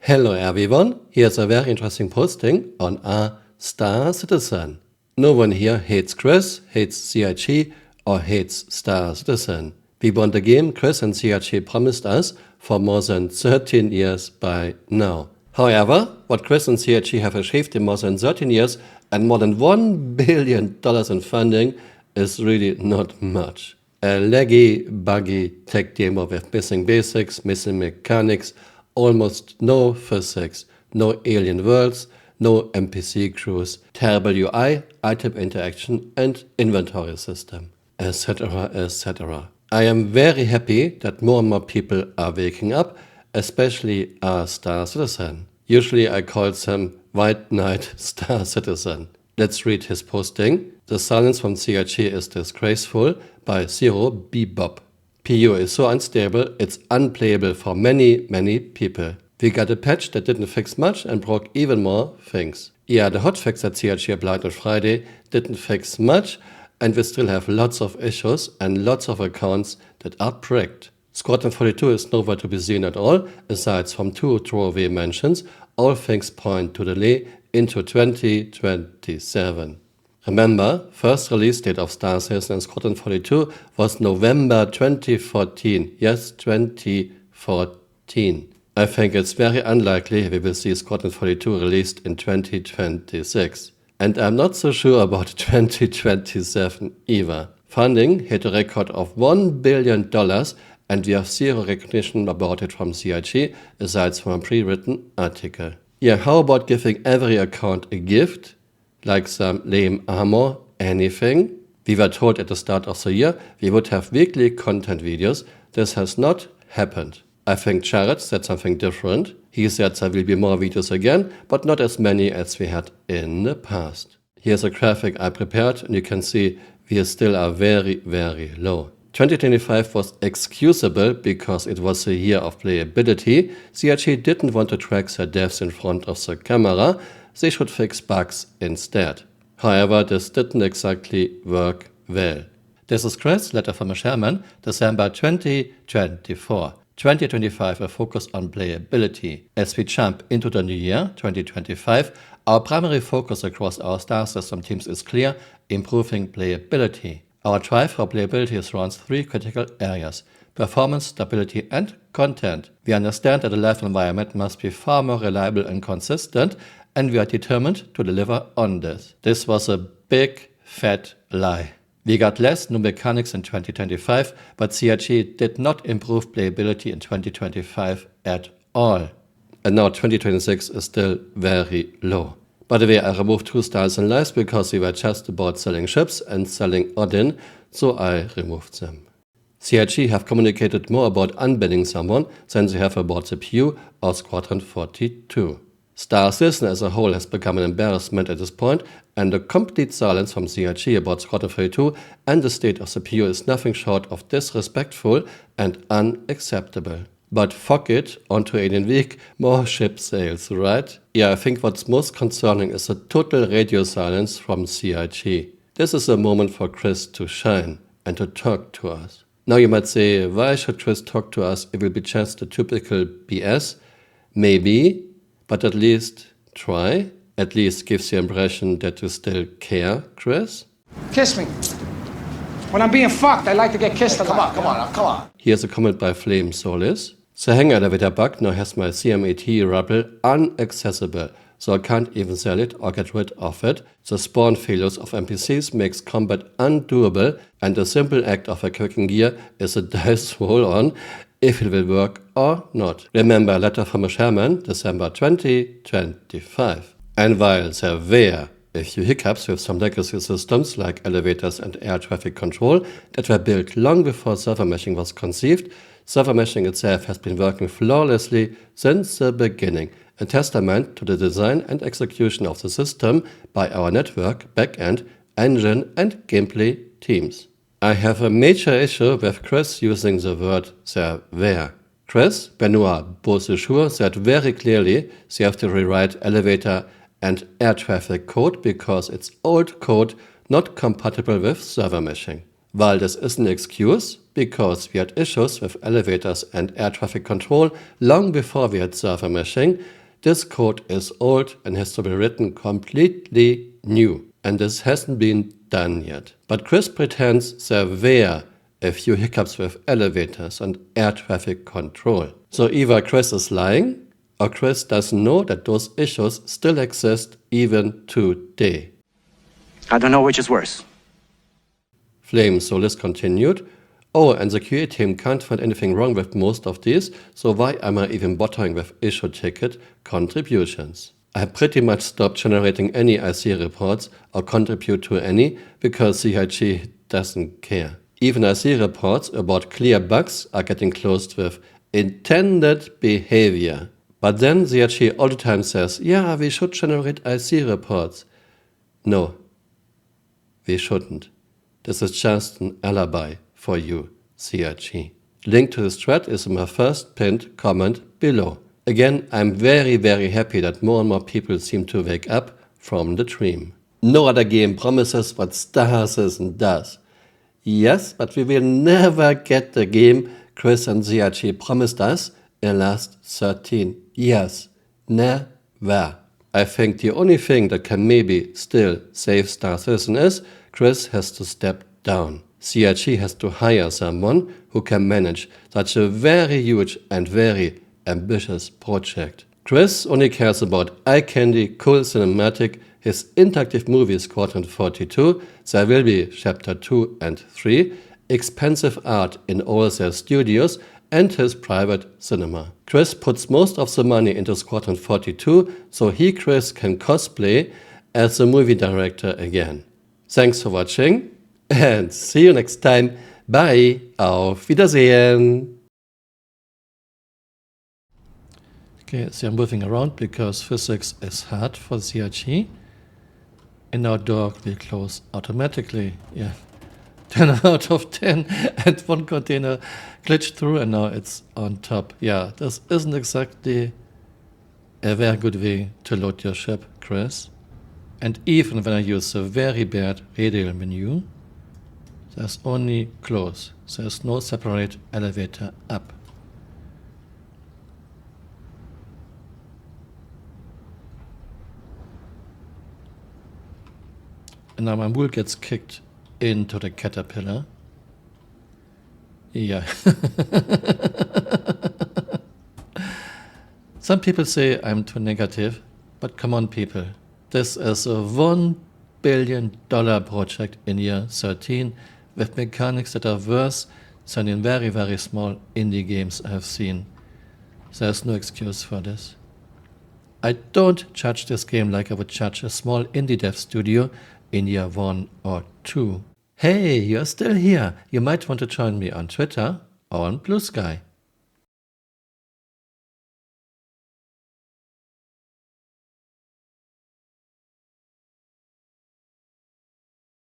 Hello everyone, here's a very interesting posting on a Star Citizen. No one here hates Chris, hates CIG or hates Star Citizen. We want the game Chris and CIG promised us for more than 13 years by now. However, what Chris and CIG have achieved in more than 13 years and more than $1 billion in funding is really not much. A laggy, buggy tech demo with missing basics, missing mechanics, almost no physics, no alien worlds, no NPC crews, terrible UI, item interaction and inventory system, etc, etc. I am very happy that more and more people are waking up, especially our Star Citizen. Usually I call them White Knight Star Citizen. Let's read his posting. The silence from CIG is disgraceful by Zero Bebop. PU is so unstable, it's unplayable for many people. We got a patch that didn't fix much and broke even more things. Yeah, the hotfix that CIG applied on Friday didn't fix much, and we still have lots of issues and lots of accounts that are pricked. Squadron 42 is nowhere to be seen at all, aside from 2 throwaway mentions. All things point to delay into 2027. Remember, first release date of Star Citizen and Squadron 42 was November 2014. Yes, 2014. I think it's very unlikely we will see Squadron 42 released in 2026. And I'm not so sure about 2027 either. Funding hit a record of $1 billion and we have zero recognition about it from CIG, aside from a pre-written article. Yeah, how about giving every account a gift? Like some lame armor, anything? We were told at the start of the year we would have weekly content videos. This has not happened. I think Jared said something different. He said there will be more videos again, but not as many as we had in the past. Here's a graphic I prepared and you can see we still are very low. 2025 was excusable because it was a year of playability. CIG didn't want to track their devs in front of the camera. They should fix bugs instead. However, this didn't exactly work well. This is Chris, letter from a Sherman, December 2024. 2025 will focus on playability. As we jump into the new year, 2025, our primary focus across our Star System teams is clear: improving playability. Our drive for playability is around 3 critical areas: performance, stability and content. We understand that a live environment must be far more reliable and consistent, and we are determined to deliver on this. This was a big fat lie. We got less new mechanics in 2025, but CIG did not improve playability in 2025 at all. And now 2026 is still very low. By the way, I removed 2 styles in lives because we were just about selling ships and selling Odin, so I removed them. CIG have communicated more about unbanning someone than they have about the PU or Squadron 42. Star Citizen as a whole has become an embarrassment at this point, and the complete silence from CIG about Squadron 42 and the state of the PU is nothing short of disrespectful and unacceptable. But fuck it, onto Alien Week, more ship sales, right? Yeah, I think what's most concerning is the total radio silence from CIG. This is a moment for Chris to shine and to talk to us. Now you might say, why should Chris talk to us? It will be just the typical BS. Maybe, but at least try. At least gives the impression that you still care, Chris. Kiss me. When I'm being fucked, I like to get kissed a lot. Come on. Here's a comment by Flame Solis. The hangar elevator bug now has my CMAT rubble unaccessible, so I can't even sell it or get rid of it. The spawn failures of NPCs makes combat undoable, and the simple act of equipping gear is a dice roll on if it will work or not. Remember, letter from a Sherman, December 2025. And while there were a few hiccups with some legacy systems like elevators and air traffic control that were built long before server meshing was conceived, server meshing itself has been working flawlessly since the beginning, a testament to the design and execution of the system by our network, backend, engine and gameplay teams. I have a major issue with Chris using the word there were. Chris, Benoit Beausejour said very clearly they have to rewrite elevator and air traffic code because it's old code not compatible with server meshing. While this is an excuse, because we had issues with elevators and air traffic control long before we had server meshing, This code is old and has to be written completely new, and this hasn't been done yet. But Chris pretends there were a few hiccups with elevators and air traffic control. So either Chris is lying, or Chris doesn't know that those issues still exist even today. I don't know which is worse. Flame Solis continued, "Oh, and the QA team can't find anything wrong with most of these, so why am I even bothering with issue ticket contributions? I pretty much stopped generating any IC reports or contribute to any because CIG doesn't care. Even IC reports about clear bugs are getting closed with intended behavior. But then CIG all the time says, yeah, we should generate IC reports. No, we shouldn't. This is just an alibi for you, CIG. Link to this thread is in my first pinned comment below. Again, I'm very, very happy that more and more people seem to wake up from the dream. No other game promises what Star Citizen does. Yes, but we will never get the game Chris and CIG promised us in the last 13 years. Never. I think the only thing that can maybe still save Star Citizen is Chris has to step down. CIG has to hire someone who can manage such a very huge and very ambitious project. Chris only cares about eye candy, cool cinematic, his interactive movie Squadron 42, there will be chapter 2 and 3, expensive art in all their studios, and his private cinema. Chris puts most of the money into Squadron 42, so he, Chris, can cosplay as a movie director again. Thanks for watching, and see you next time. Bye, auf Wiedersehen. Okay, so I'm moving around because physics is hard for CIG. And now door will close automatically. Yeah, 10 out of 10, and one container glitched through and now it's on top. Yeah, this isn't exactly a very good way to load your ship, Chris. And even when I use a very bad radial menu, there's only close. There's no separate elevator up. And now my mule gets kicked into the caterpillar. Yeah. Some people say I'm too negative, but come on people. This is a $1 billion project in year 13 with mechanics that are worse than in very, very small indie games I have seen. There's no excuse for this. I don't judge this game like I would judge a small indie dev studio in year 1 or 2. Hey, you're still here. You might want to join me on Twitter or on Blue Sky.